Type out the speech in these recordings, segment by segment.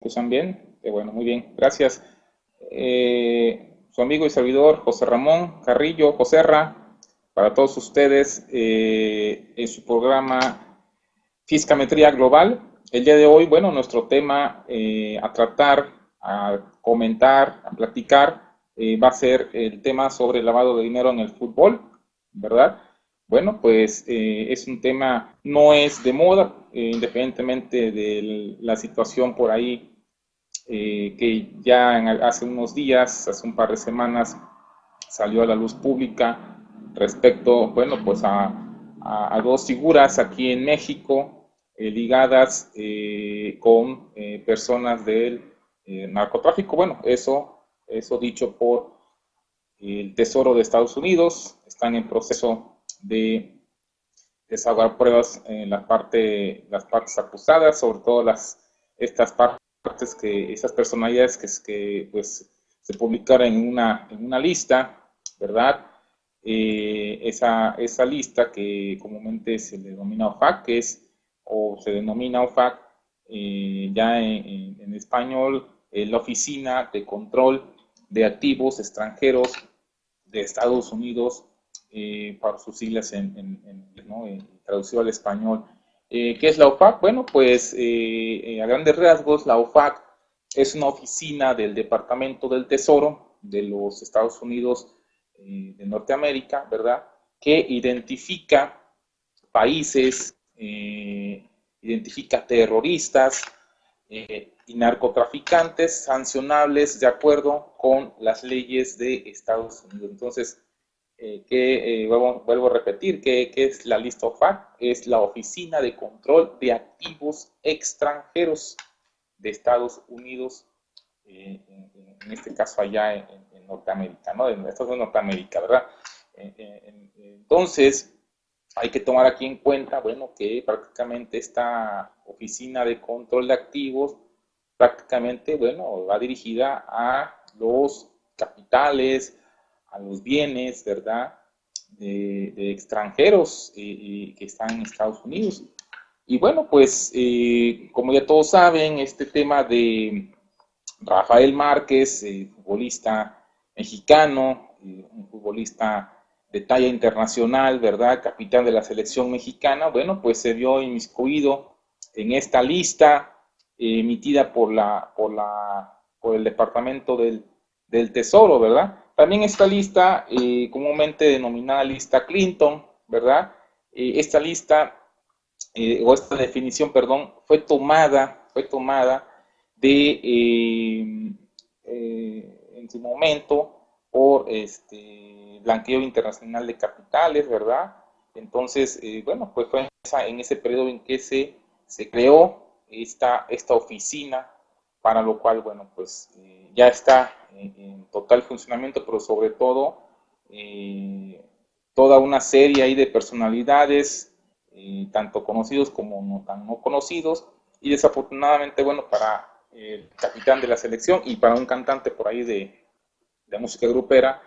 ¿Escuchan bien? Bueno, muy bien, gracias. Su amigo y servidor José Ramón Carrillo, Joserra, para todos ustedes en su programa Fiscametría Global. El día de hoy, bueno, nuestro tema a tratar, a comentar, a platicar, va a ser el tema sobre el lavado de dinero en el fútbol, ¿verdad? Bueno, pues es un tema, no es de moda, independientemente de la situación por ahí que ya hace unos días, hace un par de semanas, salió a la luz pública respecto, bueno, pues a dos figuras aquí en México ligadas con personas del narcotráfico. Bueno, eso dicho por el Tesoro de Estados Unidos. Están en proceso de desahogar pruebas en las partes acusadas, sobre todo estas partes esas personalidades que pues se publicaron en una lista, ¿verdad? Esa lista que comúnmente se le denomina OFAC, o se denomina OFAC, ya en español, la Oficina de Control de Activos Extranjeros de Estados Unidos, para sus siglas ¿no? Traducido al español. ¿Qué es la OFAC? Bueno, pues a grandes rasgos, la OFAC es una oficina del Departamento del Tesoro de los Estados Unidos de Norteamérica, ¿verdad? Que identifica países, identifica terroristas y narcotraficantes sancionables de acuerdo con las leyes de Estados Unidos. Entonces, vuelvo a repetir, ¿qué es la lista OFAC? Es la Oficina de Control de Activos Extranjeros de Estados Unidos, en este caso allá en Norteamérica, ¿no? En Estados Unidos, Norteamérica, ¿verdad? Entonces, hay que tomar aquí en cuenta, bueno, que prácticamente esta oficina de control de activos, prácticamente, bueno, va dirigida a los capitales, a los bienes, ¿verdad? De extranjeros que están en Estados Unidos. Y bueno, pues, como ya todos saben, este tema de Rafael Márquez, futbolista mexicano, un futbolista de talla internacional, ¿verdad? Capitán de la selección mexicana, bueno, pues se vio inmiscuido en esta lista emitida por el Departamento del Tesoro, ¿verdad? También esta lista, comúnmente denominada lista Clinton, ¿verdad? Esta lista, o esta definición, perdón, fue tomada en su momento por blanqueo internacional de capitales, ¿verdad? Entonces, bueno, pues fue en ese periodo en que se creó esta oficina, para lo cual, bueno, pues ya está en total funcionamiento, pero sobre todo toda una serie ahí de personalidades, tanto conocidos como no conocidos, y desafortunadamente, bueno, para el capitán de la selección y para un cantante por ahí de música grupera,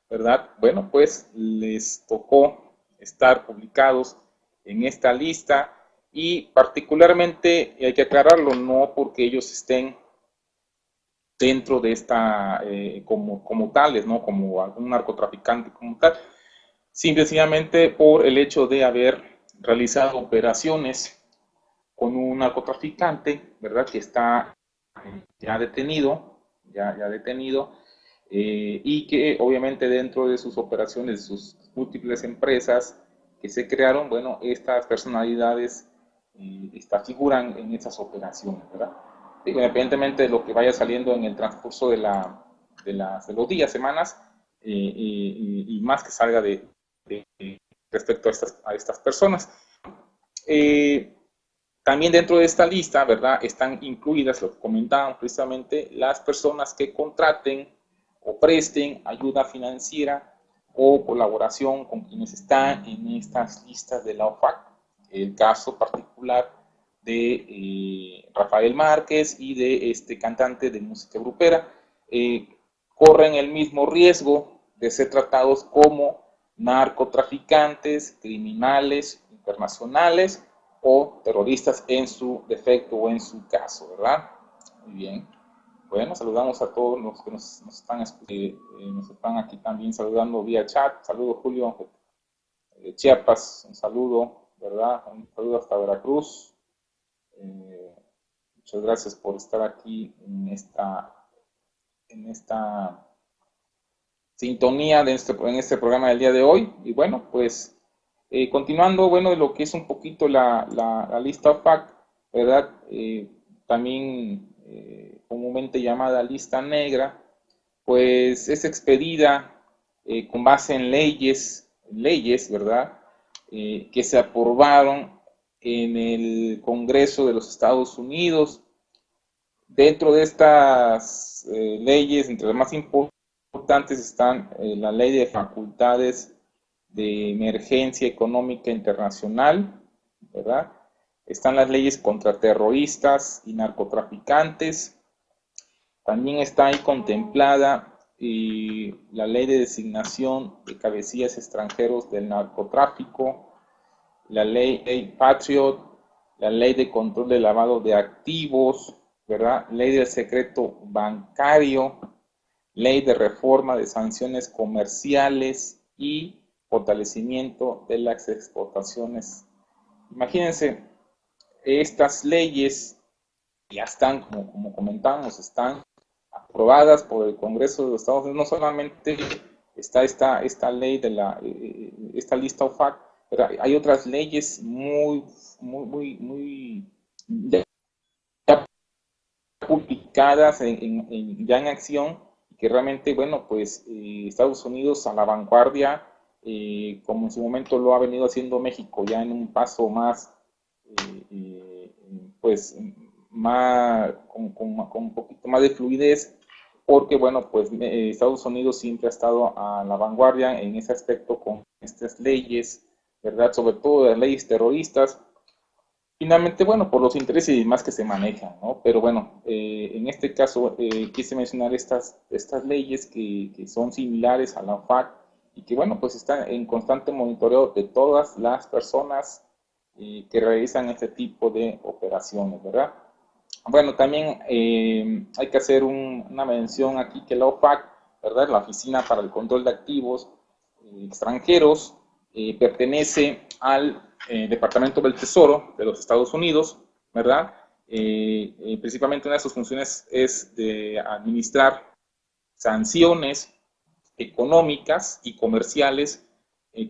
¿verdad? Bueno, pues les tocó estar publicados en esta lista, y particularmente, hay que aclararlo, no porque ellos estén dentro de esta, como tales, ¿no? Como algún narcotraficante como tal, simplemente por el hecho de haber realizado operaciones con un narcotraficante, ¿verdad? Que está ya detenido, ya detenido, y que obviamente dentro de sus operaciones, de sus múltiples empresas que se crearon, bueno, estas personalidades figuran en esas operaciones, ¿verdad? Digo, independientemente de lo que vaya saliendo en el transcurso de los días, semanas, y más que salga respecto a estas personas. Eh, También dentro de esta lista, ¿verdad? Están incluidas, lo que comentaban precisamente, las personas que contraten o presten ayuda financiera o colaboración con quienes están en estas listas de la OFAC. El caso particular de Rafael Márquez y de este cantante de música grupera, corren el mismo riesgo de ser tratados como narcotraficantes, criminales internacionales o terroristas en su defecto o en su caso, ¿verdad? Muy bien. Bueno, saludamos a todos los que nos están aquí también saludando vía chat. Saludos, Julio, de Chiapas, un saludo, ¿verdad? Un saludo hasta Veracruz. Eh, Muchas gracias por estar aquí en esta sintonía en este programa del día de hoy. Y bueno, pues continuando, bueno, de lo que es un poquito la lista of fact, ¿verdad? También comúnmente llamada lista negra, pues es expedida con base en leyes, ¿verdad? Que se aprobaron en el Congreso de los Estados Unidos. Dentro de estas leyes, entre las más importantes están la Ley de Facultades de Emergencia Económica Internacional, ¿verdad? Están las leyes contra terroristas y narcotraficantes. También está ahí contemplada la ley de designación de cabecillas extranjeros del narcotráfico, la ley Patriot, la ley de control de lavado de activos, ¿verdad? Ley del secreto bancario, ley de reforma de sanciones comerciales y fortalecimiento de las exportaciones. Imagínense, estas leyes ya están, como comentamos, están aprobadas por el Congreso de los Estados Unidos. No solamente está esta ley de esta lista of fact, pero hay otras leyes muy ya publicadas ya en acción, que realmente, bueno, pues Estados Unidos a la vanguardia, como en su momento lo ha venido haciendo México, ya en un paso más, pues, con un poquito más de fluidez, porque, bueno, pues Estados Unidos siempre ha estado a la vanguardia en ese aspecto con estas leyes, ¿verdad? Sobre todo las leyes terroristas. Finalmente, bueno, por los intereses y demás que se manejan, ¿no? Pero bueno, en este caso quise mencionar estas leyes que son similares a la OFAC y que, bueno, pues están en constante monitoreo de todas las personas que realizan este tipo de operaciones, ¿verdad? Bueno, también hay que hacer una mención aquí que la OFAC, ¿verdad? La Oficina para el Control de Activos Extranjeros, pertenece al Departamento del Tesoro de los Estados Unidos, ¿verdad? Principalmente una de sus funciones es de administrar sanciones económicas y comerciales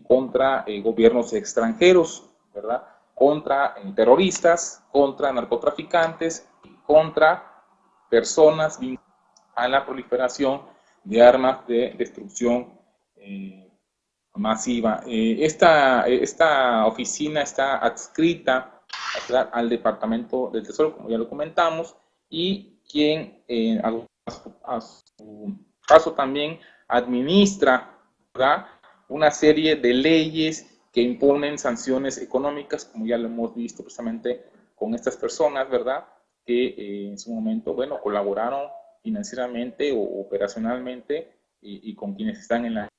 contra gobiernos extranjeros, ¿verdad? Contra terroristas, contra narcotraficantes, contra personas vinculadas a la proliferación de armas de destrucción masiva. Esta oficina está adscrita al Departamento del Tesoro, como ya lo comentamos, y quien a su paso también administra, ¿verdad?, una serie de leyes que imponen sanciones económicas, como ya lo hemos visto precisamente con estas personas, ¿verdad?, que en su momento, bueno, colaboraron financieramente o operacionalmente y con quienes están en la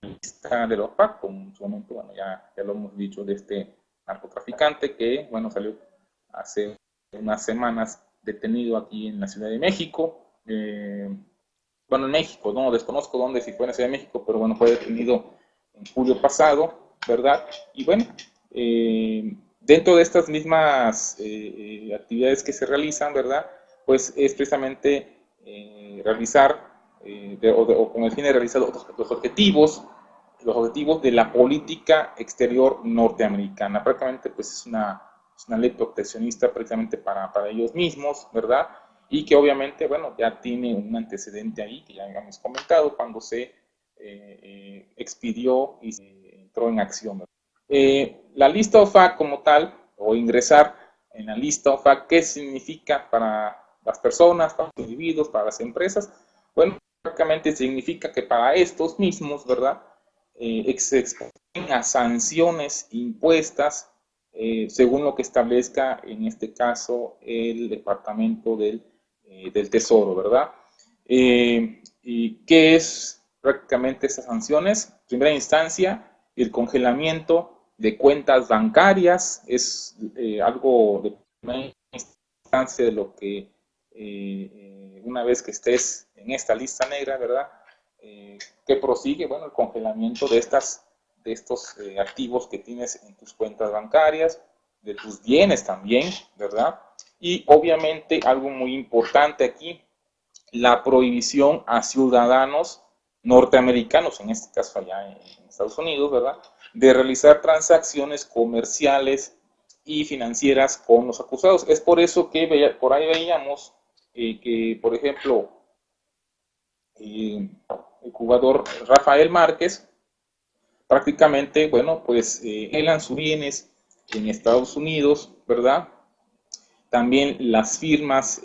lista de los PAC, como en su momento, bueno, ya lo hemos dicho de este narcotraficante que, bueno, salió hace unas semanas detenido aquí en la Ciudad de México. Bueno, en México, no desconozco dónde, si fue en la Ciudad de México, pero bueno, fue detenido en julio pasado, ¿verdad? Y bueno, dentro de estas mismas actividades que se realizan, ¿verdad? Pues es precisamente realizar, o con el fin de realizar los objetivos de la política exterior norteamericana. Prácticamente, pues es una ley proteccionista prácticamente para ellos mismos, ¿verdad? Y que obviamente, bueno, ya tiene un antecedente ahí, que ya habíamos comentado, cuando se expidió y se entró en acción. La lista OFAC como tal, o ingresar en la lista OFAC, ¿qué significa para las personas, para los individuos, para las empresas? Bueno, prácticamente significa que para estos mismos, ¿verdad?, se exponen a sanciones impuestas según lo que establezca en este caso el Departamento del Tesoro, ¿verdad? ¿Y qué es prácticamente esas sanciones? En primera instancia, el congelamiento de cuentas bancarias es algo de primera constancia de lo que una vez que estés en esta lista negra, ¿verdad? Que prosigue, bueno, el congelamiento de estos activos que tienes en tus cuentas bancarias, de tus bienes también, ¿verdad? Y obviamente algo muy importante aquí, la prohibición a ciudadanos norteamericanos, en este caso allá en Estados Unidos, ¿verdad?, de realizar transacciones comerciales y financieras con los acusados. Es por eso que por ahí veíamos que, por ejemplo, el jugador Rafael Márquez, prácticamente, bueno, pues él sus bienes en Estados Unidos, ¿verdad? También las firmas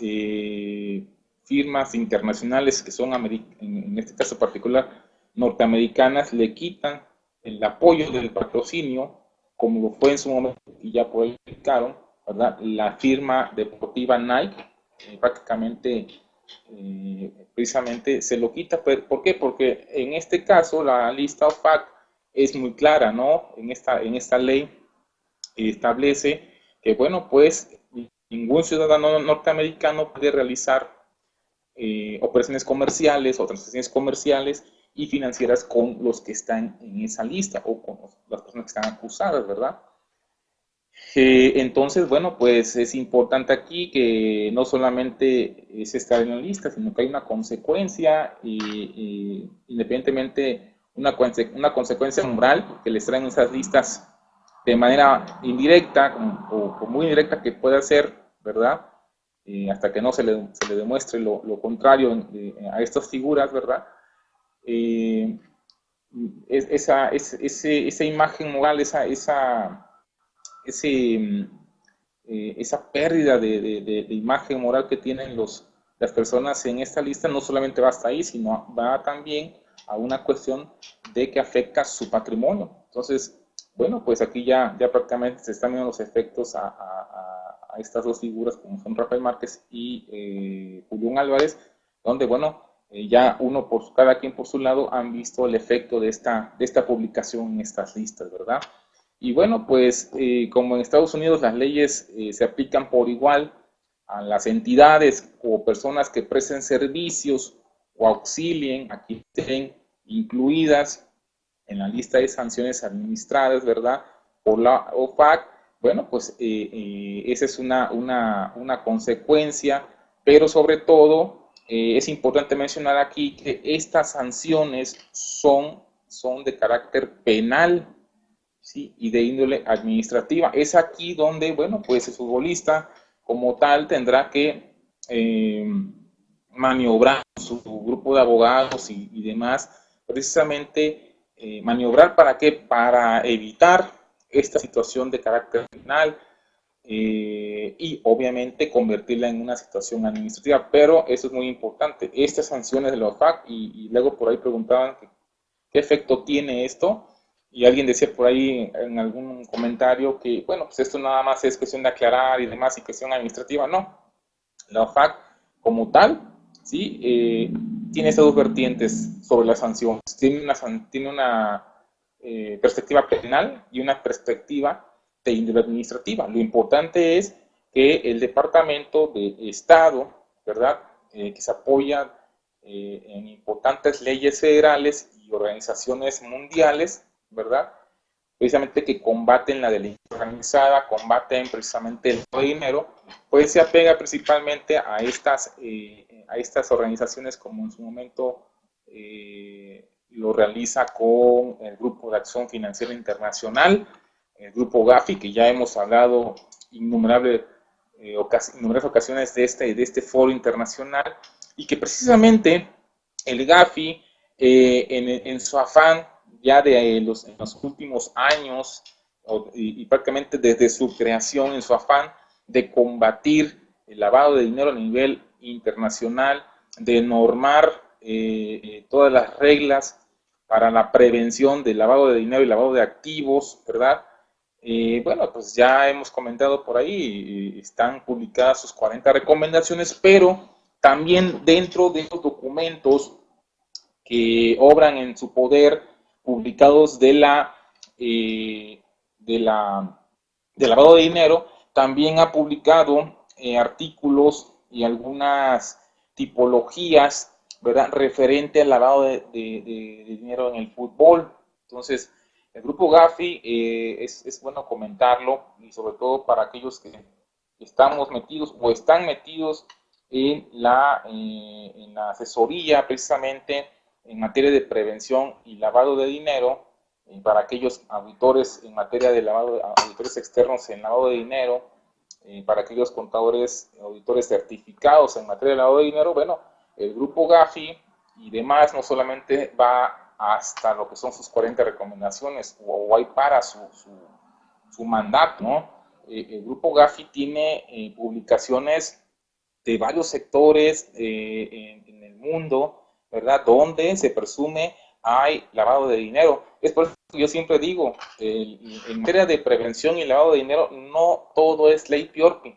internacionales que son, en este caso particular, norteamericanas, le quitan el apoyo del patrocinio, como lo fue en su momento, y ya por ahí explicaron, ¿verdad? La firma deportiva Nike, prácticamente, precisamente se lo quita. ¿Por qué? Porque en este caso la lista OFAC es muy clara, ¿no? En esta ley establece que, bueno, pues ningún ciudadano norteamericano puede realizar operaciones comerciales o transacciones comerciales y financieras con los que están en esa lista o con las personas que están acusadas, ¿verdad? Entonces, bueno, pues es importante aquí que no solamente es estar en la lista, sino que hay una consecuencia, independientemente, una consecuencia moral que les traen esas listas de manera indirecta o muy indirecta que pueda ser, ¿verdad? Hasta que no se le demuestre lo contrario a estas figuras, ¿verdad? Esa imagen moral, esa pérdida de imagen moral que tienen las personas en esta lista no solamente va hasta ahí, sino va también a una cuestión de que afecta su patrimonio. Entonces, bueno, pues aquí ya prácticamente se están viendo los efectos a estas dos figuras, como son Rafael Márquez y Julián Álvarez, donde, bueno, ya cada quien por su lado han visto el efecto de esta publicación en estas listas, ¿verdad? Y bueno, pues como en Estados Unidos las leyes se aplican por igual a las entidades o personas que presten servicios o auxilien, aquí estén incluidas en la lista de sanciones administradas, ¿verdad?, por la OFAC. Bueno, pues esa es una consecuencia, pero sobre todo es importante mencionar aquí que estas sanciones son de carácter penal, ¿sí?, y de índole administrativa. Es aquí donde, bueno, pues el futbolista como tal tendrá que maniobrar su grupo de abogados y demás, precisamente maniobrar ¿para qué? Para evitar esta situación de carácter penal y obviamente convertirla en una situación administrativa. Pero eso es muy importante, estas sanciones de la OFAC, y luego por ahí preguntaban qué efecto tiene esto. Y alguien decía por ahí en algún comentario que, bueno, pues esto nada más es cuestión de aclarar y demás y cuestión administrativa. No, la OFAC como tal, ¿sí? Tiene estas dos vertientes sobre las sanciones. Tiene una perspectiva penal y una perspectiva de índole administrativa. Lo importante es que el Departamento de Estado, ¿verdad?, que se apoya en importantes leyes federales y organizaciones mundiales, ¿verdad?, precisamente que combaten la delincuencia organizada, combaten precisamente el lavado de dinero, pues se apega principalmente a estas organizaciones, como en su momento lo realiza con el Grupo de Acción Financiera Internacional, el Grupo Gafi, que ya hemos hablado innumerables ocasiones de este foro internacional, y que precisamente el Gafi, en su afán ya en los últimos años y prácticamente desde su creación, en su afán de combatir el lavado de dinero a nivel internacional, de normar todas las reglas para la prevención del lavado de dinero y lavado de activos, ¿verdad? Bueno, pues ya hemos comentado por ahí, están publicadas sus 40 recomendaciones, pero también dentro de los documentos que obran en su poder, publicados del lavado de dinero, también ha publicado artículos y algunas tipologías, ¿verdad?, referente al lavado de dinero en el fútbol. Entonces, el grupo Gafi es bueno comentarlo, y sobre todo para aquellos que estamos metidos o están metidos en la asesoría precisamente en materia de prevención y lavado de dinero, para aquellos auditores en materia de lavado, auditores externos en lavado de dinero, para aquellos contadores, auditores certificados en materia de lavado de dinero. Bueno, el grupo Gafi y demás no solamente va hasta lo que son sus 40 recomendaciones o hay para su mandato, ¿no? El grupo Gafi tiene publicaciones de varios sectores en el mundo, ¿verdad?, donde se presume hay lavado de dinero. Es por eso que yo siempre digo, en materia de prevención y lavado de dinero, no todo es ley Piorpi,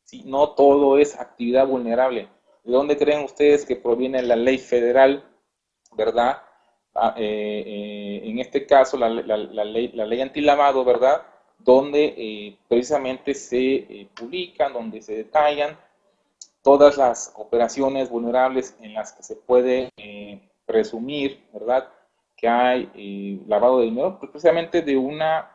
¿sí? No todo es actividad vulnerable. ¿De dónde creen ustedes que proviene la ley federal, verdad? En este caso, la ley antilavado, ¿verdad?, donde precisamente se publican, donde se detallan todas las operaciones vulnerables en las que se puede presumir, ¿verdad?, que hay lavado de dinero, pues precisamente de una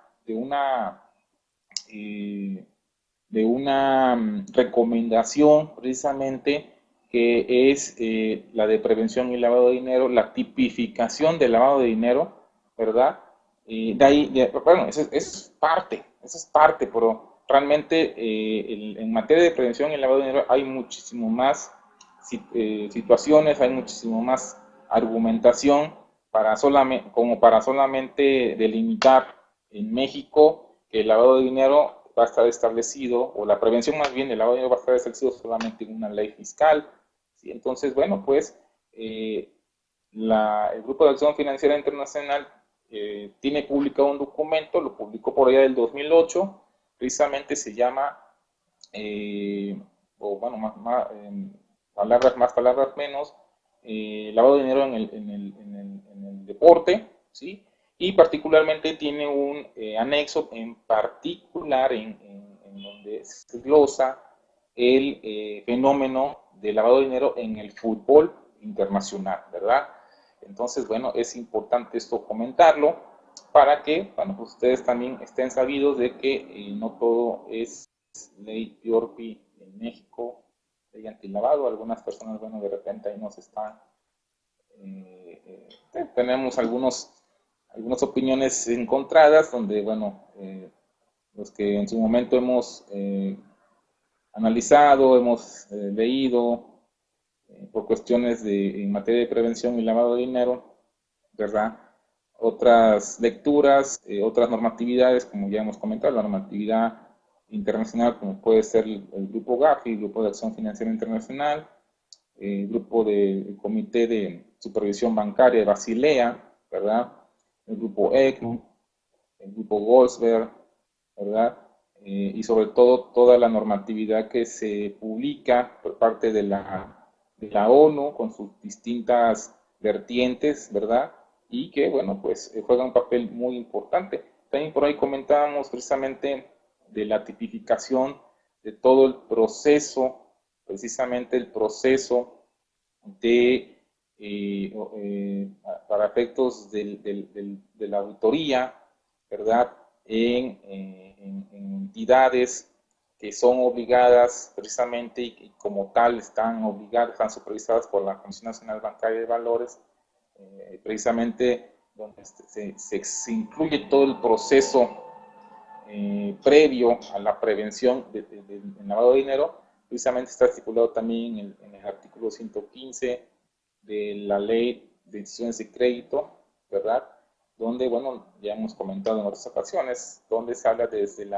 recomendación precisamente que es la de prevención y lavado de dinero, la tipificación del lavado de dinero, ¿verdad? Bueno, eso es parte, pero realmente en materia de prevención y lavado de dinero hay muchísimo más situaciones, hay muchísimo más argumentación como para solamente delimitar en México que el lavado de dinero va a estar establecido, o la prevención más bien del lavado de dinero va a estar establecido solamente en una ley fiscal, ¿sí? Entonces, bueno, pues el Grupo de Acción Financiera Internacional tiene publicado un documento, lo publicó por allá del 2008, precisamente se llama, o bueno, palabras más, palabras menos, lavado de dinero en el deporte, ¿sí? Y particularmente tiene un anexo en particular en donde se glosa el fenómeno de lavado de dinero en el fútbol internacional, ¿verdad? Entonces, bueno, es importante esto comentarlo para que, bueno, pues ustedes también estén sabidos de que no todo es ley Piorpi en México, ley antilavado. Algunas personas, bueno, de repente ahí nos están, tenemos algunas opiniones encontradas, donde, bueno, los que en su momento hemos analizado, hemos leído por cuestiones en materia de prevención y lavado de dinero, ¿verdad? Otras lecturas, otras normatividades, como ya hemos comentado, la normatividad internacional, como puede ser el Grupo Gafi, el Grupo de Acción Financiera Internacional, el Comité de Supervisión Bancaria de Basilea, ¿verdad? El Grupo ECNU, el Grupo Goldsberg, ¿verdad? Y sobre todo toda la normatividad que se publica por parte de la ONU con sus distintas vertientes, ¿verdad? Y que, bueno, pues juega un papel muy importante. También por ahí comentábamos precisamente de la tipificación de todo el proceso, precisamente el proceso para efectos de la auditoría, ¿verdad?, en entidades que son obligadas precisamente y como tal están obligadas, están supervisadas por la Comisión Nacional Bancaria de Valores, precisamente donde se incluye todo el proceso previo a la prevención del lavado de dinero. Precisamente está estipulado también en el artículo 115 de la Ley de Instituciones de Crédito, ¿verdad?, donde, bueno, ya hemos comentado en otras ocasiones, donde se habla desde el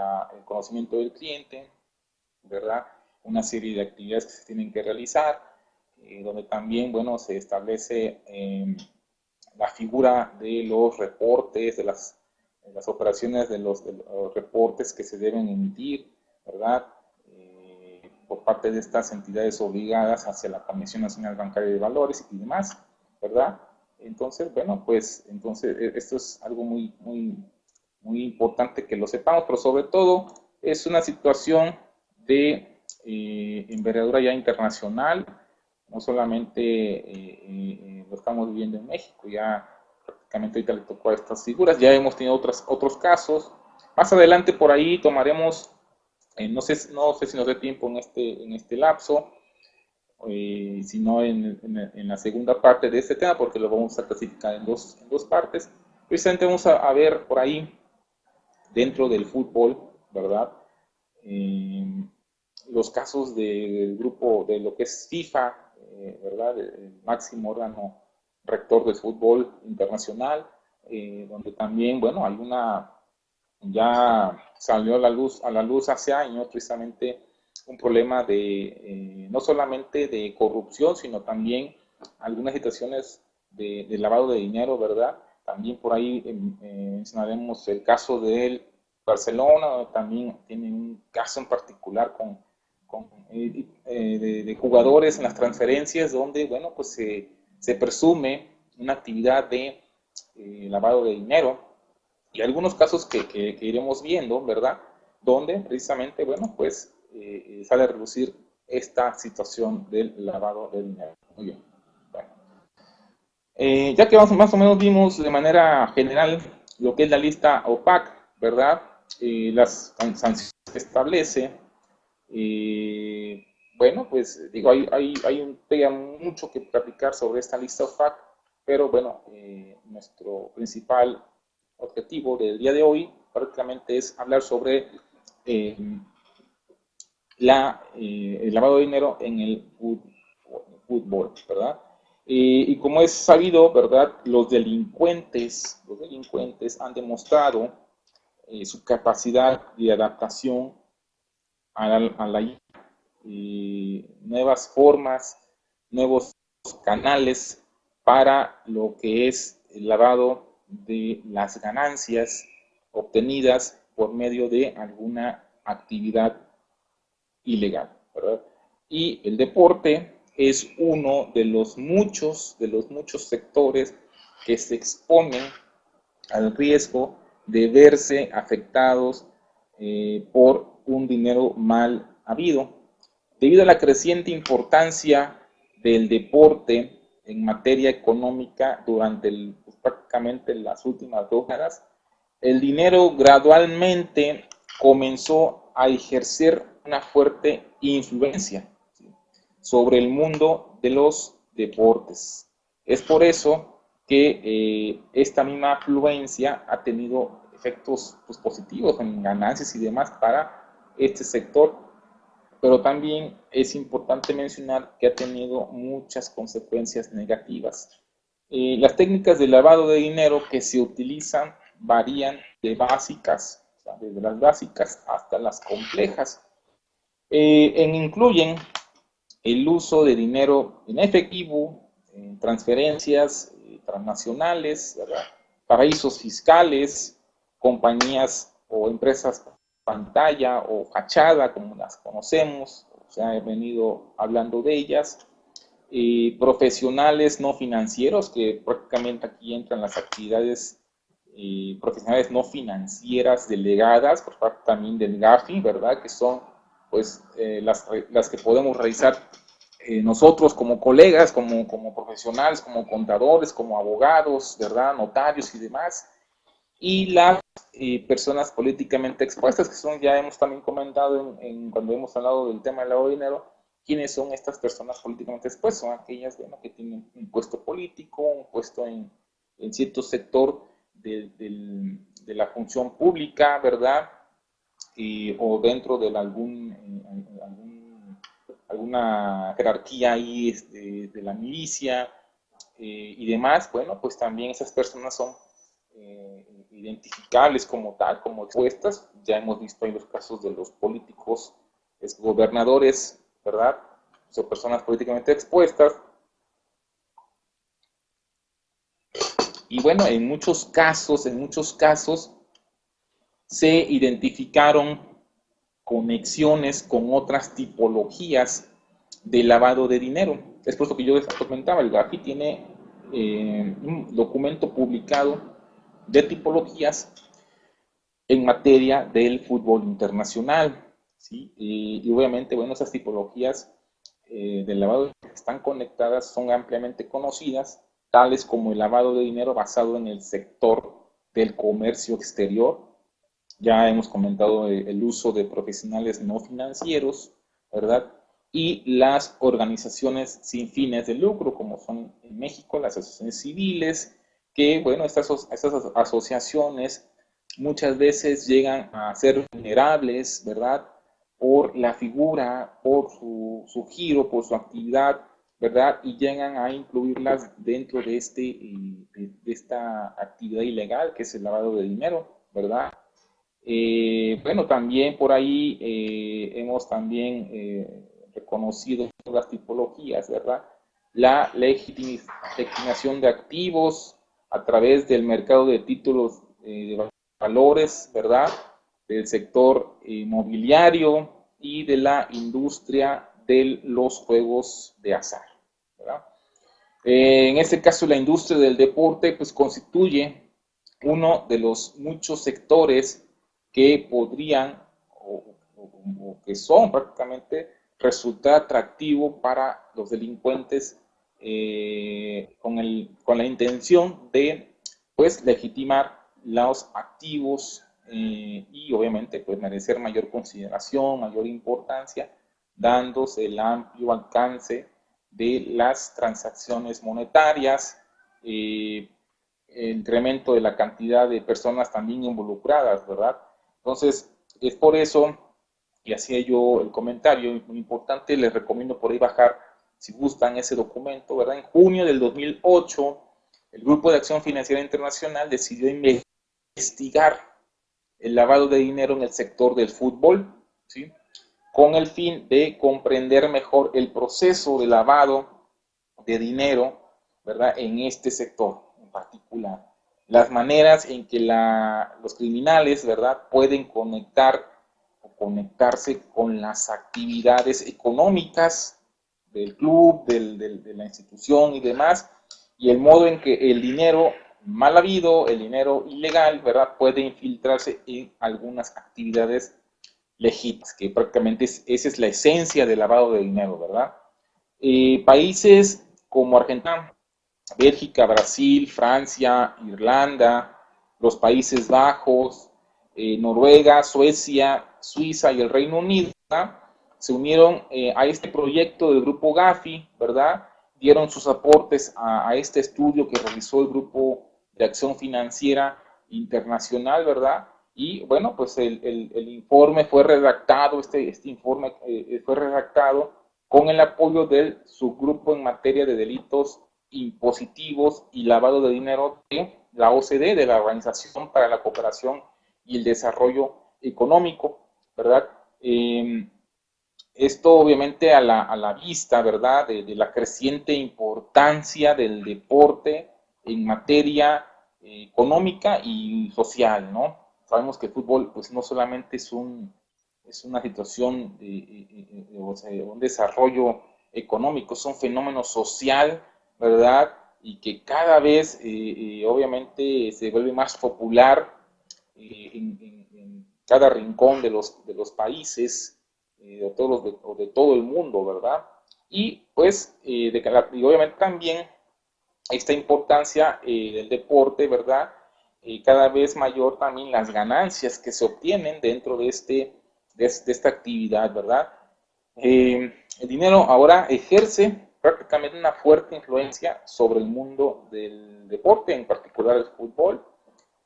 conocimiento del cliente, ¿verdad?, una serie de actividades que se tienen que realizar, donde también, bueno, se establece la figura de los reportes, de las operaciones, de los reportes que se deben emitir, ¿verdad?, por parte de estas entidades obligadas hacia la Comisión Nacional Bancaria de Valores y demás, ¿verdad? Entonces, bueno, pues entonces esto es algo muy, muy, muy importante que lo sepamos, pero sobre todo es una situación de envergadura ya internacional, no solamente lo estamos viviendo en México, ya prácticamente ahorita le tocó a estas figuras, ya hemos tenido otros casos. Más adelante por ahí tomaremos, no sé si nos dé tiempo en este lapso, sino en la segunda parte de este tema, porque lo vamos a clasificar en dos partes. Precisamente vamos a ver por ahí, dentro del fútbol, ¿verdad? Eh, los casos del grupo de lo que es FIFA, ¿verdad? El máximo órgano rector del fútbol internacional, donde también, bueno, ya salió a la luz hace años precisamente un problema no solamente de corrupción, sino también algunas situaciones de lavado de dinero, ¿verdad? También por ahí mencionaremos el caso del Barcelona, también tiene un caso en particular de jugadores en las transferencias donde, bueno, pues se presume una actividad de lavado de dinero y algunos casos que iremos viendo, ¿verdad? Donde precisamente, bueno, pues sale a reducir esta situación del lavado de dinero. Muy bien. Bueno. Ya que más o menos vimos de manera general lo que es la lista OPAC, ¿verdad? Las sanciones que establece. Bueno, pues digo, hay mucho que platicar sobre esta lista OPAC, pero bueno, nuestro principal objetivo del día de hoy prácticamente es hablar sobre eh, el lavado de dinero en el fútbol, ¿verdad? Y como es sabido, ¿verdad? Los delincuentes han demostrado su capacidad de adaptación a la nuevas formas, nuevos canales para lo que es el lavado de las ganancias obtenidas por medio de alguna actividad ilegal, ¿verdad? Y el deporte es uno de los muchos sectores que se exponen al riesgo de verse afectados por un dinero mal habido. Debido a la creciente importancia del deporte en materia económica durante prácticamente las últimas décadas, el dinero gradualmente comenzó a ejercer una fuerte influencia, ¿sí?, sobre el mundo de los deportes. Es por eso que esta misma afluencia ha tenido efectos pues, positivos en ganancias y demás para este sector, pero también es importante mencionar que ha tenido muchas consecuencias negativas. Las técnicas de lavado de dinero que se utilizan varían de básicas, o sea, desde las básicas hasta las complejas. Incluyen el uso de dinero en efectivo, transferencias transnacionales, ¿verdad?, paraísos fiscales, compañías o empresas pantalla o fachada, como las conocemos, se ha venido hablando de ellas, profesionales no financieros, que prácticamente aquí entran las actividades profesionales no financieras delegadas por parte también del GAFI, ¿verdad?, que son pues las que podemos realizar nosotros como colegas, como profesionales, como contadores, como abogados, ¿verdad?, notarios y demás, y las personas políticamente expuestas, que son, ya hemos también comentado cuando hemos hablado del tema del lavado de dinero, quiénes son estas personas políticamente expuestas. Son aquellas, bueno, que tienen un puesto político, un puesto en cierto sector de la función pública, ¿verdad?, o dentro de alguna jerarquía ahí de la milicia y demás. Bueno, pues también esas personas son identificables como tal, como expuestas. Ya hemos visto en los casos de los políticos, gobernadores, ¿verdad?, son personas políticamente expuestas. Y bueno, en muchos casos se identificaron conexiones con otras tipologías de lavado de dinero. Es por eso que yo les comentaba, el GAFI tiene un documento publicado de tipologías en materia del fútbol internacional. ¿sí? Y obviamente, bueno, esas tipologías del lavado que están conectadas son ampliamente conocidas, tales como el lavado de dinero basado en el sector del comercio exterior. Ya hemos comentado el uso de profesionales no financieros, ¿verdad? Y las organizaciones sin fines de lucro, como son en México las asociaciones civiles, que, bueno, estas asociaciones muchas veces llegan a ser vulnerables, ¿verdad? Por la figura, por su giro, por su actividad, ¿verdad? Y llegan a incluirlas dentro de, de esta actividad ilegal que es el lavado de dinero, ¿verdad? Bueno, también por ahí hemos también reconocido las tipologías, ¿verdad? La legitimación de activos a través del mercado de títulos de valores, ¿verdad? Del sector inmobiliario y de la industria de los juegos de azar, ¿verdad? En este caso, la industria del deporte pues constituye uno de los muchos sectores que podrían o que son prácticamente resultar atractivo para los delincuentes con la intención de pues legitimar los activos y obviamente pues merecer mayor consideración, mayor importancia, dándose el amplio alcance de las transacciones monetarias, el incremento de la cantidad de personas también involucradas, ¿verdad? Entonces, es por eso, y hacía yo el comentario muy importante, les recomiendo por ahí bajar, si gustan, ese documento, ¿verdad? En junio del 2008, el Grupo de Acción Financiera Internacional decidió investigar el lavado de dinero en el sector del fútbol, ¿sí? Con el fin de comprender mejor el proceso de lavado de dinero, ¿verdad? En este sector en particular. Las maneras en que los criminales, ¿verdad? Pueden conectar o conectarse con las actividades económicas del club, de la institución y demás, y el modo en que el dinero mal habido, el dinero ilegal, ¿verdad? Puede infiltrarse en algunas actividades legítimas, que prácticamente esa es la esencia del lavado de dinero, ¿verdad? Países como Argentina, Bélgica, Brasil, Francia, Irlanda, los Países Bajos, Noruega, Suecia, Suiza y el Reino Unido, ¿verdad? Se unieron a este proyecto del grupo Gafi, ¿verdad? Dieron sus aportes a este estudio que realizó el Grupo de Acción Financiera Internacional, ¿verdad? Y bueno, pues el informe fue redactado, este informe fue redactado con el apoyo del subgrupo en materia de delitos impositivos y lavado de dinero de la OCDE, de la Organización para la Cooperación y el Desarrollo Económico, ¿verdad? Esto obviamente a la vista, ¿verdad? De la creciente importancia del deporte en materia económica y social, ¿no? Sabemos que el fútbol pues no solamente es una situación, o sea, un desarrollo económico, es un fenómeno social, ¿verdad? Y que cada vez obviamente se vuelve más popular en cada rincón de los países de todo el mundo, ¿verdad? Y pues, y obviamente también esta importancia del deporte, ¿verdad? Cada vez mayor también las ganancias que se obtienen dentro de, de esta actividad, ¿verdad? El dinero ahora ejerce prácticamente una fuerte influencia sobre el mundo del deporte, en particular el fútbol.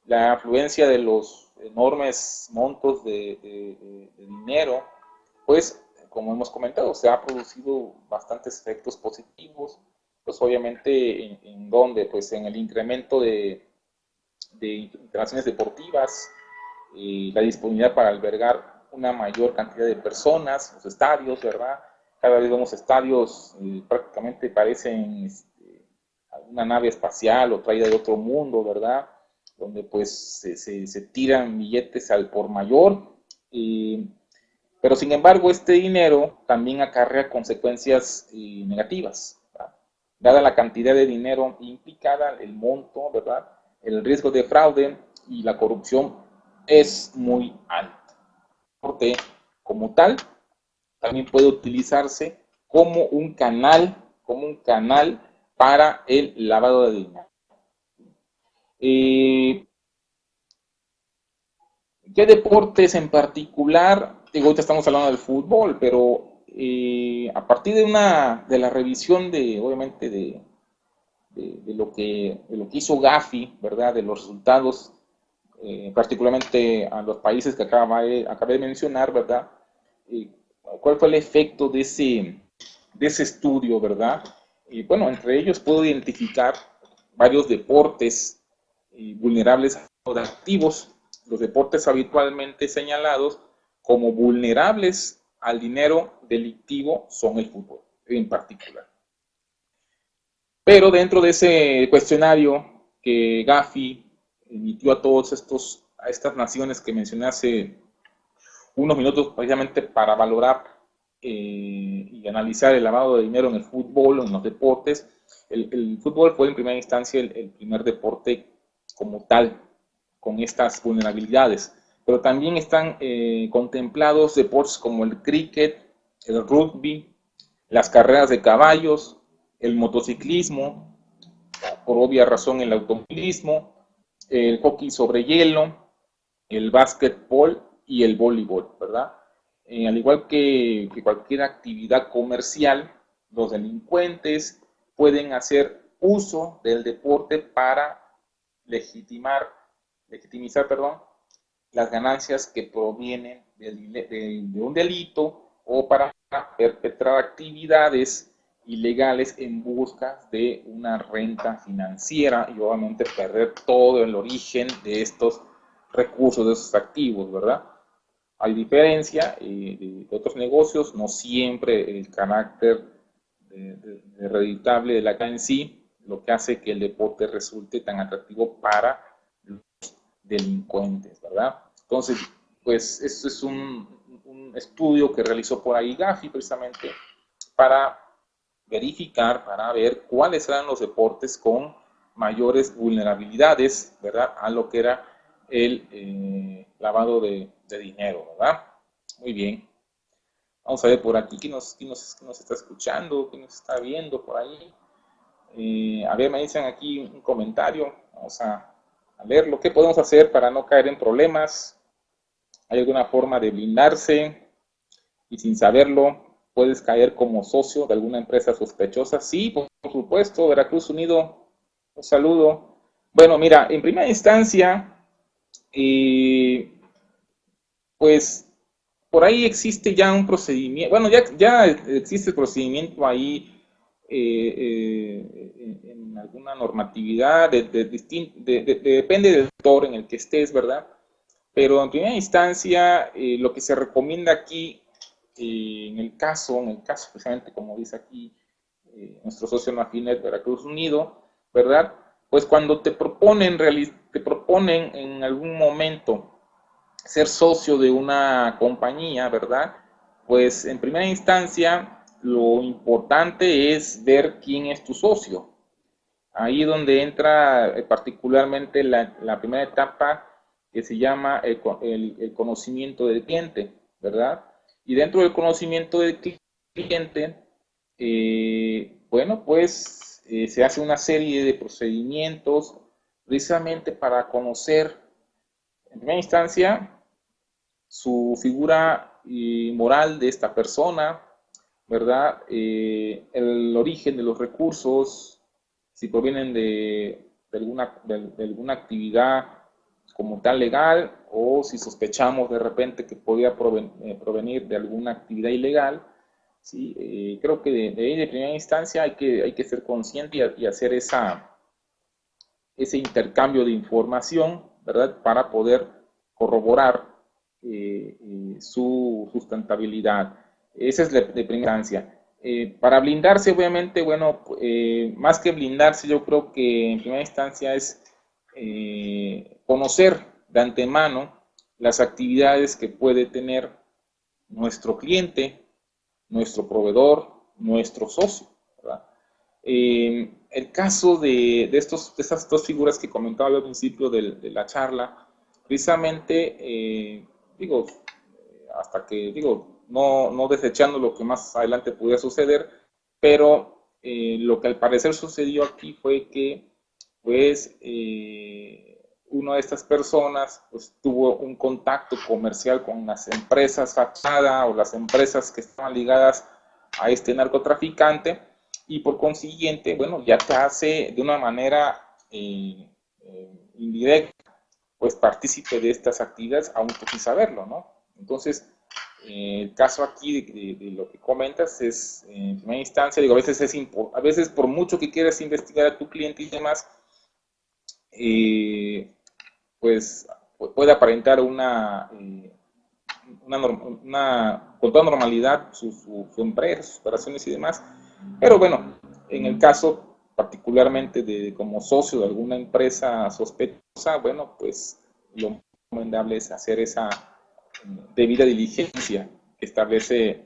La influencia de los enormes montos de dinero, pues, como hemos comentado, se ha producido bastantes efectos positivos, pues obviamente en donde, pues en el incremento de instalaciones deportivas, la disponibilidad para albergar una mayor cantidad de personas, los estadios, ¿verdad? Cada vez vemos estadios prácticamente parecen una nave espacial o traída de otro mundo, ¿verdad? Donde pues se tiran billetes al por mayor. Pero sin embargo, este dinero también acarrea consecuencias negativas, ¿verdad? Dada la cantidad de dinero implicada, el monto, ¿verdad? El riesgo de fraude y la corrupción es muy alto. como tal, también puede utilizarse como un canal para el lavado de dinero. Eh, ¿Qué deportes en particular? Digo, ahorita estamos hablando del fútbol, pero a partir de la revisión obviamente, de lo que hizo Gafi, ¿verdad? De los resultados, particularmente a los países que acabé de mencionar, ¿verdad? Eh, ¿Cuál fue el efecto de ese estudio, ¿verdad? Y bueno, entre ellos puedo identificar varios deportes vulnerables o de activos, los deportes habitualmente señalados como vulnerables al dinero delictivo son el fútbol en particular. Pero dentro de ese cuestionario que Gafi emitió a estas naciones que mencioné hace unos minutos precisamente para valorar y analizar el lavado de dinero en el fútbol o en los deportes, el fútbol fue en primera instancia el primer deporte como tal, con estas vulnerabilidades. Pero también están contemplados deportes como el cricket, el rugby, las carreras de caballos, el motociclismo, por obvia razón el automovilismo, el hockey sobre hielo, el básquetbol y el voleibol, ¿verdad? Al igual que cualquier actividad comercial, los delincuentes pueden hacer uso del deporte para legitimizar, las ganancias que provienen de un delito o para perpetrar actividades ilegales en busca de una renta financiera y obviamente perder todo el origen de estos recursos, de esos activos, ¿verdad? A diferencia de otros negocios, no siempre el carácter de reditable de la en sí lo que hace que el deporte resulte tan atractivo para los delincuentes, ¿verdad? Entonces, pues esto es un estudio que realizó por ahí Gafi precisamente para verificar, para ver cuáles eran los deportes con mayores vulnerabilidades, ¿verdad? A lo que era el lavado de dinero, ¿verdad? Muy bien. Vamos a ver por aquí quién nos está escuchando, quién nos está viendo por ahí. A ver, me dicen aquí un comentario. Vamos a leerlo. ¿Qué podemos hacer para no caer en problemas? ¿Hay alguna forma de blindarse? Y sin saberlo, puedes caer como socio de alguna empresa sospechosa. Sí, por supuesto, Veracruz Unido, un saludo. Bueno, mira, en primera instancia, pues por ahí existe ya un procedimiento, bueno, ya existe el procedimiento ahí en alguna normatividad, depende del sector en el que estés, ¿verdad? Pero en primera instancia, lo que se recomienda aquí, en el caso precisamente como dice aquí nuestro socio Mafinet Veracruz Unido, ¿verdad? Pues cuando te proponen en algún momento ser socio de una compañía, ¿verdad? Pues en primera instancia lo importante es ver quién es tu socio. Ahí es donde entra particularmente la primera etapa que se llama el conocimiento del cliente, ¿verdad? Y dentro del conocimiento del cliente, bueno, pues se hace una serie de procedimientos precisamente para conocer, en primera instancia, su figura moral de esta persona, ¿verdad? El origen de los recursos, si provienen de alguna actividad como tal legal o si sospechamos de repente que podría provenir de alguna actividad ilegal. ¿Sí? Creo que de primera instancia hay que ser consciente y hacer ese intercambio de información, ¿verdad? Para poder corroborar su sustentabilidad. Esa es de primera instancia. Para blindarse, obviamente, bueno, más que blindarse, yo creo que en primera instancia es conocer de antemano las actividades que puede tener nuestro cliente, nuestro proveedor, nuestro socio, ¿verdad? El caso de estas dos figuras que comentaba al principio de la charla, precisamente, digo, hasta que, digo, no desechando lo que más adelante pudiera suceder, pero lo que al parecer sucedió aquí fue que, pues, una de estas personas pues, tuvo un contacto comercial con las empresas fachada o las empresas que estaban ligadas a este narcotraficante y por consiguiente, bueno, ya te hace de una manera indirecta, pues partícipe de estas actividades, aún tú sin saberlo, ¿no? Entonces, el caso aquí de lo que comentas es, en primera instancia, digo, a veces por mucho que quieras investigar a tu cliente y demás, pues puede aparentar con toda normalidad su empresa, sus operaciones y demás, pero bueno, en el caso particularmente de como socio de alguna empresa sospechosa, bueno, pues lo recomendable es hacer esa debida diligencia que establece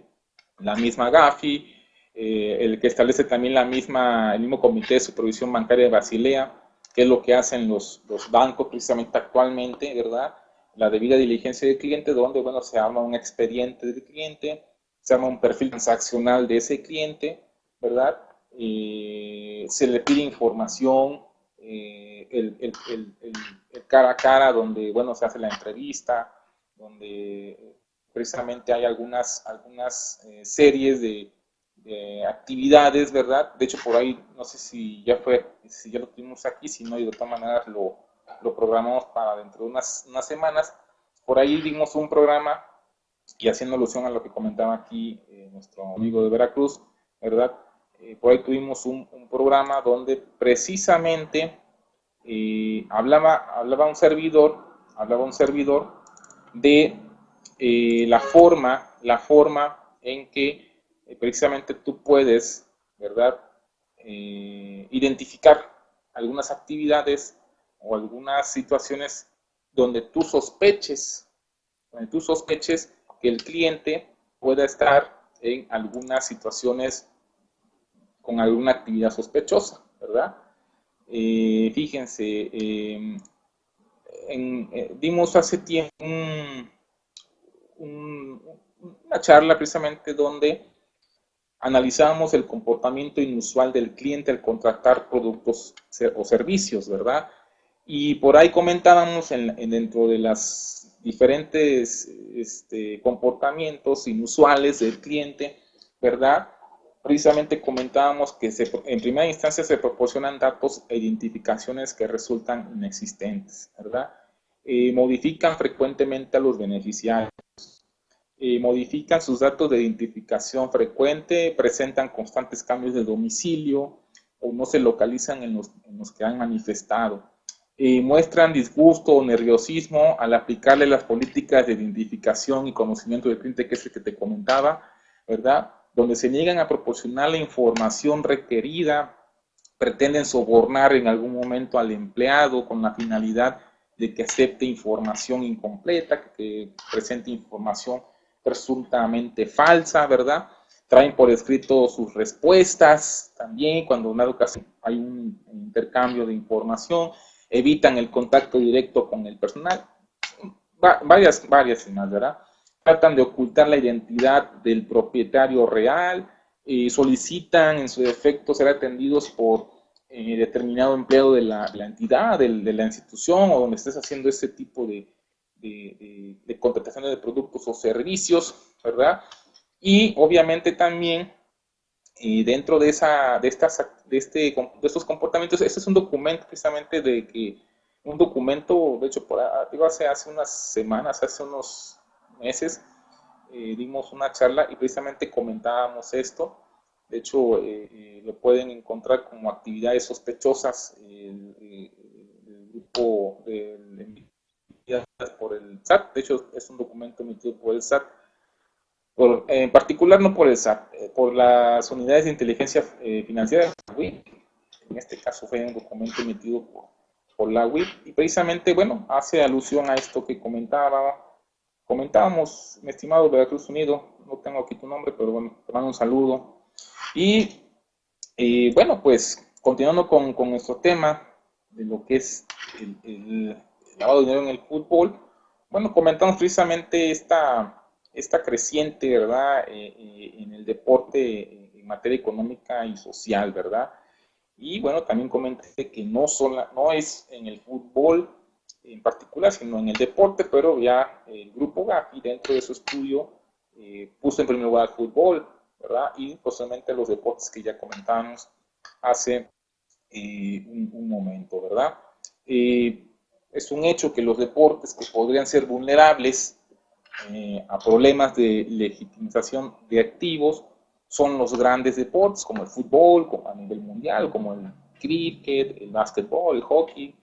la misma GAFI, el que establece también el mismo Comité de Supervisión Bancaria de Basilea, que es lo que hacen los bancos precisamente actualmente, ¿verdad? La debida diligencia del cliente, donde, bueno, se arma un expediente del cliente, se arma un perfil transaccional de ese cliente, ¿verdad? Se le pide información, el cara a cara, donde, bueno, se hace la entrevista, donde precisamente hay algunas series de actividades, ¿verdad? De hecho, por ahí, no sé si si ya lo tuvimos aquí, si no, y de todas maneras lo programamos para dentro de unas semanas. Por ahí dimos un programa, y haciendo alusión a lo que comentaba aquí nuestro amigo de Veracruz, ¿verdad? Por ahí tuvimos un programa donde precisamente hablaba un servidor de la forma en que precisamente tú puedes, ¿verdad? Identificar algunas actividades o algunas situaciones donde donde tú sospeches que el cliente pueda estar en algunas situaciones con alguna actividad sospechosa, ¿verdad? Fíjense, dimos hace tiempo una charla precisamente donde analizábamos el comportamiento inusual del cliente al contratar productos o servicios, ¿verdad? Y por ahí comentábamos dentro de las diferentes comportamientos inusuales del cliente, ¿verdad? Precisamente comentábamos que en primera instancia se proporcionan datos e identificaciones que resultan inexistentes, ¿verdad? Modifican frecuentemente a los beneficiarios, modifican sus datos de identificación frecuente, presentan constantes cambios de domicilio o no se localizan en los que han manifestado. Muestran disgusto o nerviosismo al aplicarle las políticas de identificación y conocimiento del cliente, que es el que te comentaba, ¿verdad? Donde se niegan a proporcionar la información requerida, pretenden sobornar en algún momento al empleado con la finalidad de que acepte información incompleta, que presente información presuntamente falsa, ¿verdad? Traen por escrito sus respuestas también cuando en una ocasión hay un intercambio de información, evitan el contacto directo con el personal, varias y más, ¿verdad? Tratan de ocultar la identidad del propietario real, solicitan en su defecto ser atendidos por determinado empleado de la entidad, de la institución o donde estés haciendo ese tipo de contrataciones de productos o servicios, ¿verdad? Y obviamente también dentro de estos comportamientos, este es un documento precisamente un documento, de hecho, digo, hace unas semanas, hace unos meses, dimos una charla y precisamente comentábamos esto. De hecho, lo pueden encontrar como actividades sospechosas el grupo emitidas por el SAT. De hecho, es un documento emitido por el SAT. En particular no por el SAT, por las unidades de inteligencia financiera, WIF. En este caso fue un documento emitido por la WIF y precisamente, bueno, hace alusión a esto que comentábamos, mi estimado Veracruz Unido, no tengo aquí tu nombre, pero bueno, te mando un saludo. Y bueno, pues continuando con nuestro tema de lo que es el lavado de dinero en el fútbol, bueno, comentamos precisamente esta creciente, ¿verdad?, en el deporte en materia económica y social, ¿verdad? Y bueno, también comenté que no es en el fútbol en particular, sino en el deporte, pero ya el grupo Gafi dentro de su estudio puso en primer lugar el fútbol, ¿verdad? Y posiblemente los deportes que ya comentábamos hace un momento, ¿verdad? Es un hecho que los deportes que podrían ser vulnerables a problemas de legitimización de activos son los grandes deportes como el fútbol, como a nivel mundial, como el cricket, el básquetbol, el hockey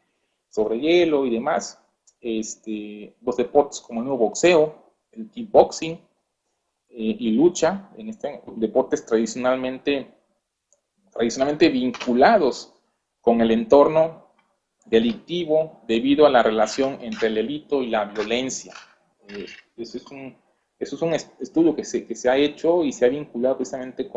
sobre hielo y demás. Los deportes como el nuevo boxeo, el kickboxing y lucha, deportes tradicionalmente vinculados con el entorno delictivo debido a la relación entre el delito y la violencia. Eso es un estudio que se ha hecho y se ha vinculado precisamente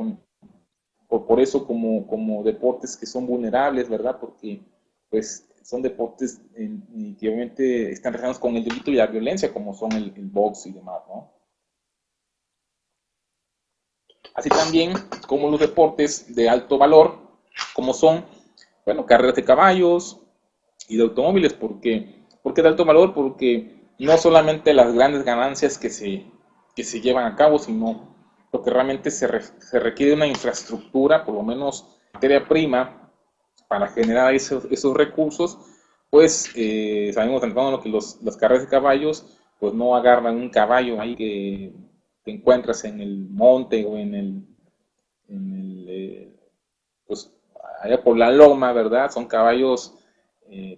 por eso como deportes que son vulnerables, ¿verdad? Porque pues son deportes que obviamente están relacionados con el delito y la violencia, como son el box y demás, ¿no? Así también como los deportes de alto valor, como son, bueno, carreras de caballos y de automóviles. ¿Por qué de alto valor? Porque no solamente las grandes ganancias que se llevan a cabo, sino lo que realmente se requiere una infraestructura, por lo menos materia prima, para generar esos recursos, pues sabemos lo que las carreras de caballos, pues no agarran un caballo ahí que te encuentras en el monte o pues allá por la loma, ¿verdad? Son caballos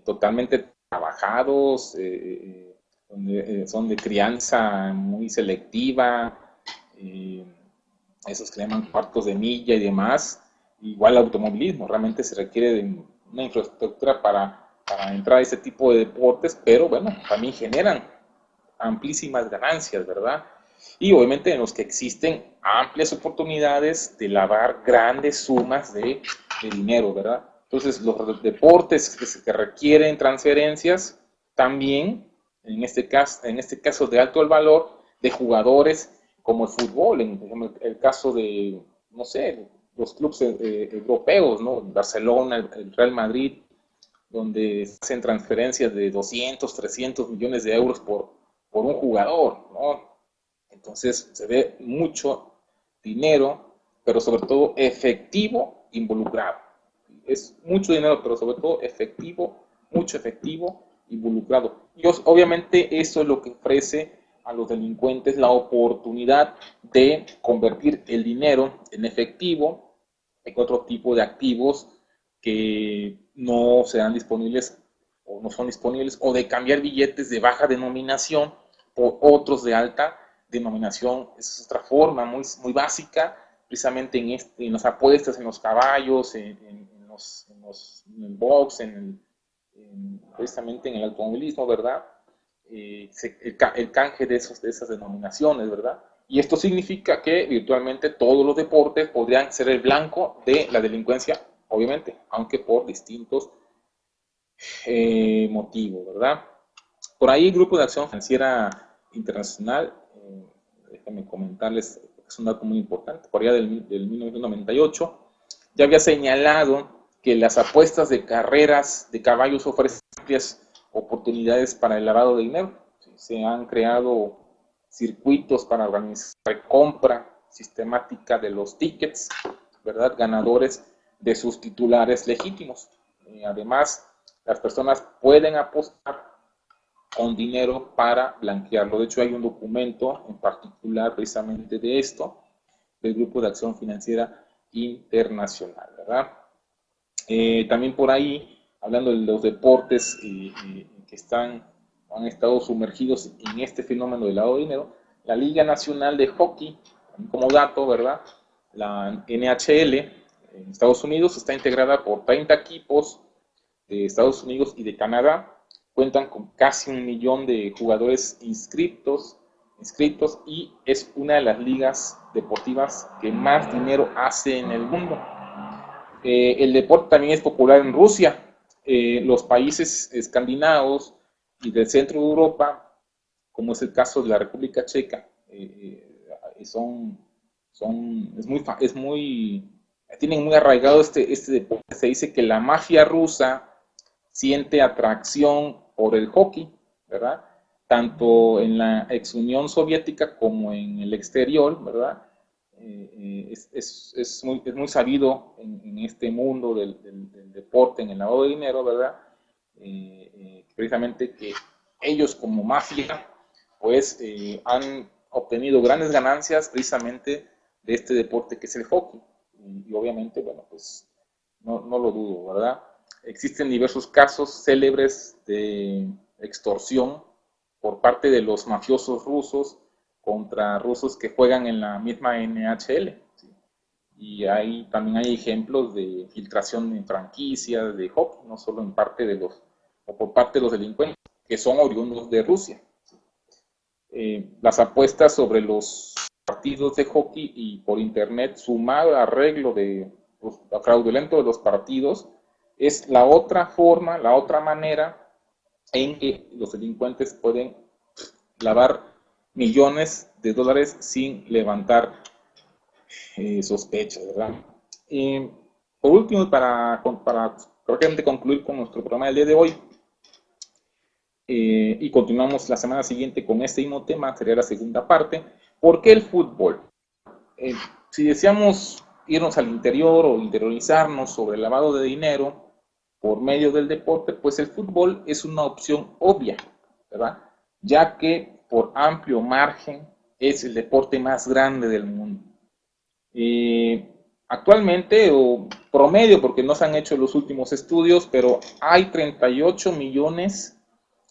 totalmente trabajados, son de crianza muy selectiva, eh, esos que le llaman cuartos de milla y demás. Igual el automovilismo, realmente se requiere de una infraestructura para entrar a este tipo de deportes, pero bueno, también generan amplísimas ganancias, ¿verdad? Y obviamente en los que existen amplias oportunidades de lavar grandes sumas de dinero, ¿verdad? Entonces, los deportes que requieren transferencias también, en este caso de alto valor, de jugadores como el fútbol, en el caso de, no sé, los clubes europeos, ¿no? Barcelona, el Real Madrid, donde hacen transferencias de 200, 300 millones de euros por un jugador, ¿no? Entonces se ve mucho dinero, pero sobre todo efectivo involucrado. Es mucho dinero, pero sobre todo efectivo, mucho efectivo involucrado. Y obviamente eso es lo que ofrece a los delincuentes la oportunidad de convertir el dinero en efectivo en otro tipo de activos que no serán disponibles o no son disponibles, o de cambiar billetes de baja denominación por otros de alta denominación. Esa es otra forma muy básica, precisamente en las apuestas, en los caballos, en el box, precisamente en el automovilismo, ¿verdad? El canje de esas denominaciones, ¿verdad? Y esto significa que virtualmente todos los deportes podrían ser el blanco de la delincuencia, obviamente, aunque por distintos motivos, ¿verdad? Por ahí el Grupo de Acción Financiera Internacional, déjenme comentarles, es un dato muy importante, por allá del 1998, ya había señalado que las apuestas de carreras de caballos ofrecen amplias oportunidades para el lavado de dinero. Se han creado circuitos para organizar compra sistemática de los tickets, ¿verdad?, ganadores de sus titulares legítimos. Además, las personas pueden apostar con dinero para blanquearlo. De hecho, hay un documento en particular precisamente de esto, del Grupo de Acción Financiera Internacional, ¿verdad? También por ahí, hablando de los deportes que han estado sumergidos en este fenómeno del lavado de dinero, la Liga Nacional de Hockey, como dato, ¿verdad? La NHL en Estados Unidos está integrada por 30 equipos de Estados Unidos y de Canadá. Cuentan con casi 1 millón de jugadores inscritos y es una de las ligas deportivas que más dinero hace en el mundo. El deporte también es popular en Rusia. Los países escandinavos y del centro de Europa, como es el caso de la República Checa, tienen muy arraigado este deporte. Se dice que la mafia rusa siente atracción por el hockey, ¿verdad? Tanto en la ex Unión Soviética como en el exterior, ¿verdad? Es muy sabido en este mundo del deporte, en el lavado de dinero, ¿verdad? Precisamente que ellos como mafia, pues han obtenido grandes ganancias precisamente de este deporte que es el hockey. Y obviamente, bueno, pues no lo dudo, ¿verdad? Existen diversos casos célebres de extorsión por parte de los mafiosos rusos contra rusos que juegan en la misma NHL. ¿Sí? Y también hay ejemplos de filtración en franquicias de hockey, no solo en parte o por parte de los delincuentes, que son oriundos de Rusia. ¿Sí? Las apuestas sobre los partidos de hockey y por internet, sumado al arreglo fraudulento de los partidos, es la otra forma, la otra manera en que los delincuentes pueden lavar millones de dólares sin levantar sospechas, ¿verdad? Por último, para correctamente concluir con nuestro programa del día de hoy, y continuamos la semana siguiente con este mismo tema, sería la segunda parte. ¿Por qué el fútbol? Si deseamos irnos al interior o interiorizarnos sobre el lavado de dinero por medio del deporte, pues el fútbol es una opción obvia, ¿verdad? Ya que por amplio margen es el deporte más grande del mundo. Actualmente, o promedio, porque no se han hecho los últimos estudios, pero hay 38 millones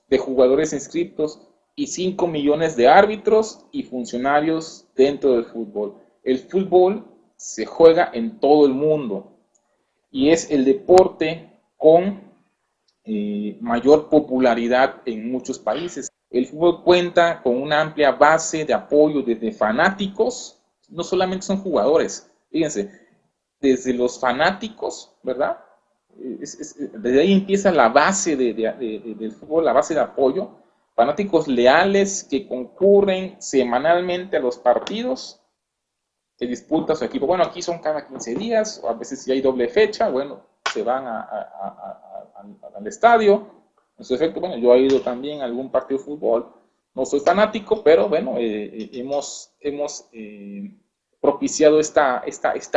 de jugadores inscritos y 5 millones de árbitros y funcionarios dentro del fútbol. El fútbol se juega en todo el mundo y es el deporte con mayor popularidad en muchos países. El fútbol cuenta con una amplia base de apoyo desde fanáticos, no solamente son jugadores, fíjense, desde los fanáticos, ¿verdad? Desde ahí empieza la base del fútbol, la base de apoyo, fanáticos leales que concurren semanalmente a los partidos que disputa su equipo. Bueno, aquí son cada 15 días, o a veces si hay doble fecha, bueno, se van al estadio. En su efecto, bueno, yo he ido también a algún partido de fútbol, no soy fanático, pero bueno, hemos propiciado esta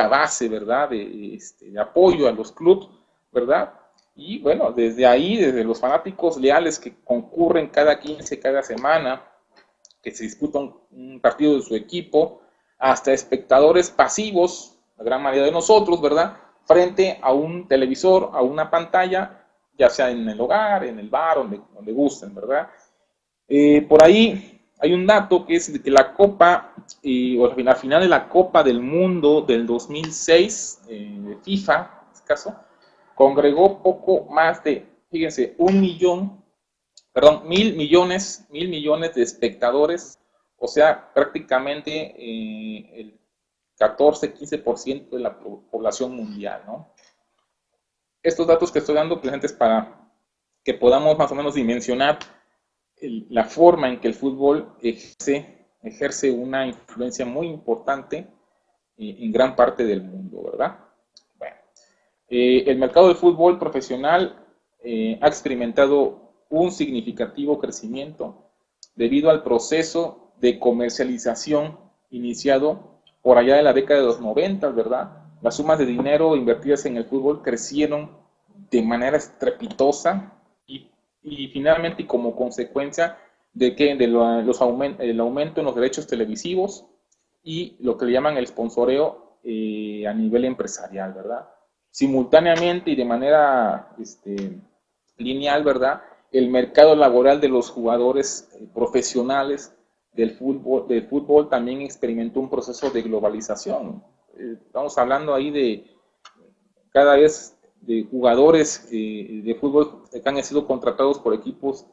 base, ¿verdad?, de apoyo a los clubes, ¿verdad? Y bueno, desde ahí, desde los fanáticos leales que concurren cada 15, cada semana, que se disputa un partido de su equipo, hasta espectadores pasivos, la gran mayoría de nosotros, ¿verdad?, frente a un televisor, a una pantalla, ya sea en el hogar, en el bar, donde gusten, ¿verdad? Por ahí hay un dato que es que la Copa, o la final de la Copa del Mundo del 2006, de FIFA, en este caso, congregó poco más de, fíjense, 1.000 millones de espectadores, o sea, prácticamente el 14-15% de la población mundial, ¿no? Estos datos que estoy dando presentes para que podamos más o menos dimensionar la forma en que el fútbol ejerce una influencia muy importante en gran parte del mundo, ¿verdad? Bueno, el mercado del fútbol profesional ha experimentado un significativo crecimiento debido al proceso de comercialización iniciado por allá de la década de los 90, ¿verdad? Las sumas de dinero invertidas en el fútbol crecieron de manera estrepitosa y finalmente, como consecuencia de que el aumento en los derechos televisivos y lo que le llaman el sponsoreo a nivel empresarial, ¿verdad? Simultáneamente y de manera lineal, ¿verdad?, el mercado laboral de los jugadores profesionales del fútbol también experimentó un proceso de globalización. Estamos hablando ahí de cada vez de jugadores de fútbol que han sido contratados por equipos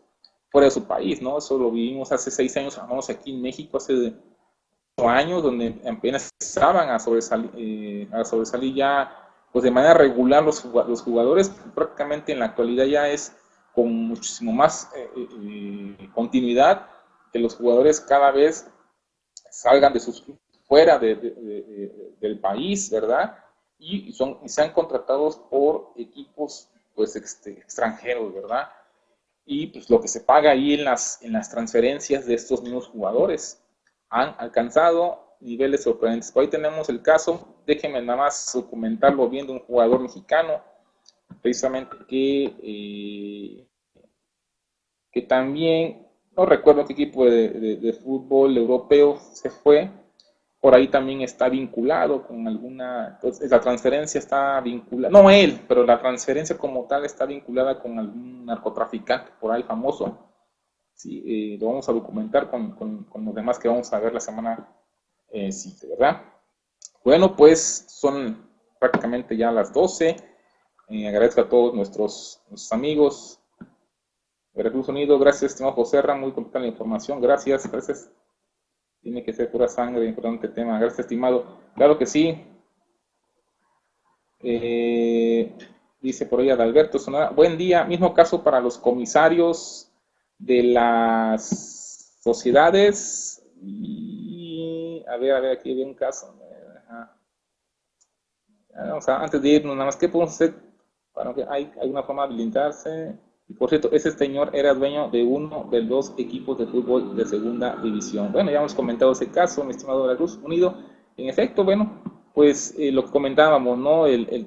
fuera de su país, ¿no? Eso lo vivimos hace 6 años, vamos aquí en México hace 8 años, donde apenas empezaban a sobresalir ya, pues de manera regular los jugadores. Prácticamente en la actualidad ya es con muchísimo más continuidad que los jugadores cada vez salgan de sus fuera del país, ¿verdad? Y sean contratados por equipos pues extranjeros, ¿verdad? Y pues lo que se paga ahí en las transferencias de estos mismos jugadores han alcanzado niveles sorprendentes. Por ahí tenemos el caso, déjenme nada más documentarlo bien, de un jugador mexicano, precisamente que también, no recuerdo qué equipo de fútbol europeo se fue, por ahí también está vinculado con alguna, entonces la transferencia está vinculada, no él, pero la transferencia como tal está vinculada con algún narcotraficante por ahí famoso. Sí, lo vamos a documentar con los demás que vamos a ver la semana siguiente, ¿verdad? Bueno, pues son prácticamente ya las 12. Agradezco a todos nuestros amigos. Veracruz Unido, gracias, estimado José Ra, muy completa la información, gracias. Tiene que ser pura sangre, importante tema, gracias, estimado. Claro que sí. Dice por ahí Adalberto Sonora, buen día, mismo caso para los comisarios de las sociedades. Y a ver, aquí había un caso. O sea, antes de irnos, nada más, ¿qué podemos hacer para que hay una forma de blindarse? Y por cierto, ese señor era dueño de uno de los equipos de fútbol de segunda división. Bueno, ya hemos comentado ese caso, mi estimado Veracruz Unido. En efecto, bueno, pues lo que comentábamos, ¿no?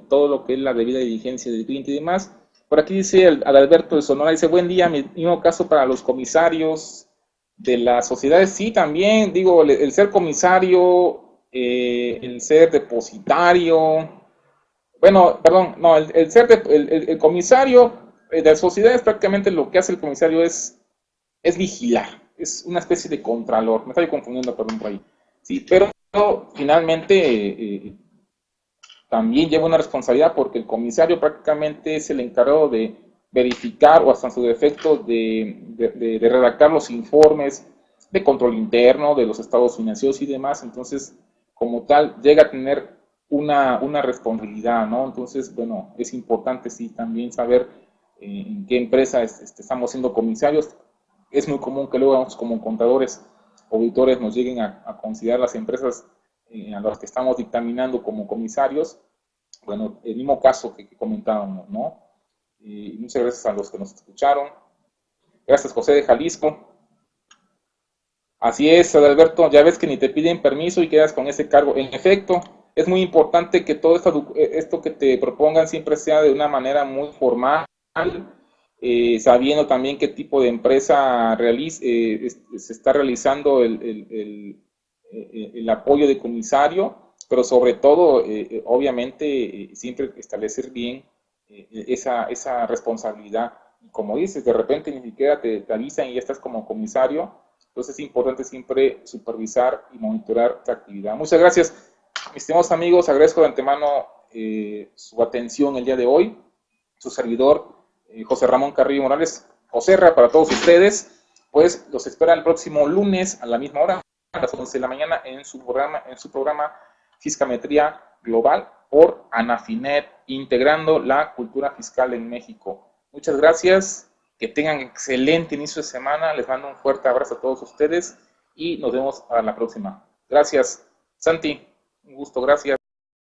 Todo lo que es la debida diligencia del cliente y demás. Por aquí dice Adalberto de Sonora, dice, buen día, mismo caso para los comisarios de las sociedades. Sí, también, digo, el ser comisario, el ser depositario, bueno, perdón, no, el comisario de las sociedades, prácticamente lo que hace el comisario es vigilar, es una especie de contralor, me estoy confundiendo, perdón, por ahí. Sí, pero finalmente también lleva una responsabilidad porque el comisario prácticamente es el encargado de verificar o hasta en su defecto de redactar los informes de control interno, de los estados financieros y demás. Entonces, como tal, llega a tener una responsabilidad, ¿no? Entonces, bueno, es importante sí también saber en qué empresa estamos siendo comisarios. Es muy común que luego como contadores, auditores nos lleguen a considerar las empresas a las que estamos dictaminando como comisarios. Bueno, el mismo caso que comentábamos, ¿no? Y muchas gracias a los que nos escucharon. Gracias, José de Jalisco. Así es, Adalberto, ya ves que ni te piden permiso y quedas con ese cargo. En efecto, es muy importante que todo esto que te propongan siempre sea de una manera muy formal, sabiendo también qué tipo de empresa se está realizando el apoyo de comisario, pero sobre todo, obviamente, siempre establecer bien esa responsabilidad. Como dices, de repente ni siquiera te avisan y ya estás como comisario. Entonces es importante siempre supervisar y monitorar esta actividad. Muchas gracias, mis estimados amigos. Agradezco de antemano su atención el día de hoy. Su servidor, José Ramón Carrillo Morales, Joserra, para todos ustedes. Pues los espera el próximo lunes a la misma hora, a las 11 de la mañana, en su programa Fiscametría Global por Anafinet, integrando la cultura fiscal en México. Muchas gracias. Que tengan excelente inicio de semana. Les mando un fuerte abrazo a todos ustedes y nos vemos a la próxima. Gracias, Santi. Un gusto, gracias.